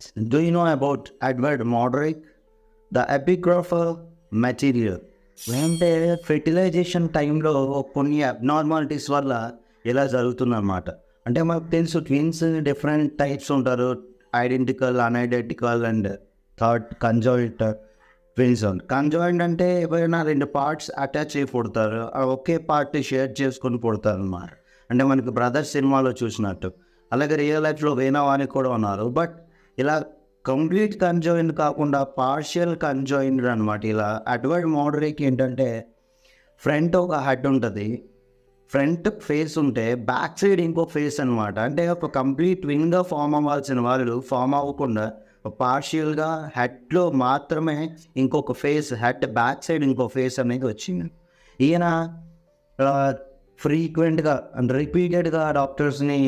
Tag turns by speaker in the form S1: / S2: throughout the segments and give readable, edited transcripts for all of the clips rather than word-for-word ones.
S1: Do you know about Edward Morderick, the epigrapher material? అంటే fertilization టైంలో కొన్ని abnormalities వల్ల ఇలా జరుగుతుందన్నమాట. అంటే మనకు తెలుసు ట్విన్స్ డిఫరెంట్ టైప్స్ ఉంటారు. Identical, unidentical and third conjoint twins ఉంది. కంజాయింట్ అంటే ఎవరైనా రెండు పార్ట్స్ అటాచ్ అయ్యి పుడతారు, ఒకే పార్ట్ షేర్ చేసుకొని పుడతారు అన్నమాట. అంటే మనకి బ్రదర్స్ సినిమాలో చూసినట్టు. అలాగే రియల్ లైఫ్లో వేనవానికి కూడా ఉన్నారు. బట్ ఇలా కంప్లీట్ కన్జాయిన్డ్ కాకుండా పార్షియల్ కన్జాయిన్డ్ అనమాట. ఇలా ఎడ్వర్డ్ మోడరిక్ ఏంటంటే ఫ్రంట్ ఒక హెడ్ ఉంటుంది, ఫ్రంట్ ఫేస్ ఉంటే బ్యాక్ సైడ్ ఇంకో ఫేస్ అనమాట. అంటే ఒక కంప్లీట్ ట్విన్గా ఫామ్ అవ్వాల్సిన వాళ్ళు ఫామ్ అవ్వకుండా పార్షియల్గా హెడ్లో మాత్రమే ఇంకొక ఫేస్, హెడ్ బ్యాక్ సైడ్ ఇంకో ఫేస్ అనేది వచ్చింది. ఈయన ఫ్రీక్వెంట్గా రిపీటెడ్గా డాక్టర్స్ని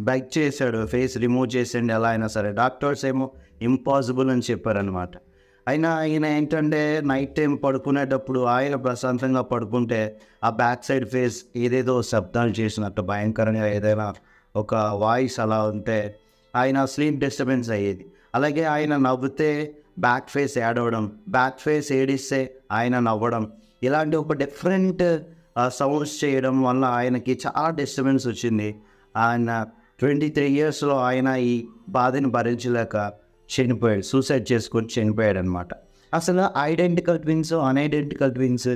S1: బెగ్ చేశాడు, ఫేస్ రిమూవ్ చేసేయండి ఎలా అయినా సరే. డాక్టర్స్ ఏమో ఇంపాసిబుల్ అని చెప్పారనమాట. అయినా ఆయన ఏంటంటే నైట్ టైం పడుకునేటప్పుడు ఆయన ప్రశాంతంగా పడుకుంటే ఆ బ్యాక్ సైడ్ ఫేస్ ఏదేదో శబ్దాలు చేసినట్టు భయంకరంగా ఏదైనా ఒక వాయిస్ అలా ఉంటే ఆయన స్లీప్ డిస్టర్బెన్స్ అయ్యేది. అలాగే ఆయన నవ్వుతే బ్యాక్ ఫేస్ ఏడవడం, బ్యాక్ ఫేస్ ఏడిస్తే ఆయన నవ్వడం, ఇలాంటి ఒక డిఫరెంట్ సౌండ్స్ చేయడం వల్ల ఆయనకి చాలా డిస్టర్బెన్స్ వచ్చింది. ఆయన 23 yearsలో ఆయన ఈ బాధని భరించలేక చనిపోయాడు, సూసైడ్ చేసుకొని చనిపోయాడు అనమాట. అసలు ఐడెంటికల్ ట్విన్స్, అన్ఐడెంటికల్ ట్విన్స్,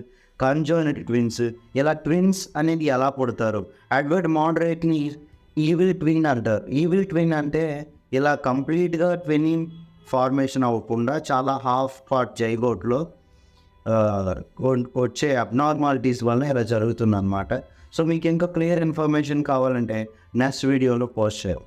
S1: కంజాయినెంట్ ట్విన్స్, ఇలా ట్విన్స్ అనేది ఎలా పుడతారు? ఎడ్వర్డ్ మోడరిక్ని ఈవిల్ ట్విన్ అంటారు. ఈవిల్ ట్విన్ అంటే ఇలా కంప్లీట్గా ట్విన్నింగ్ ఫార్మేషన్ అవ్వకుండా చాలా హాఫ్ పార్ట్ జైగోట్లో వచ్చే అబ్నార్మాలిటీస్ వల్ల ఇలా జరుగుతుందన్నమాట. సో మీకు ఇంకా క్లియర్ ఇన్ఫర్మేషన్ కావాలంటే నెక్స్ట్ వీడియోలో పోస్ట్ చేయాలి.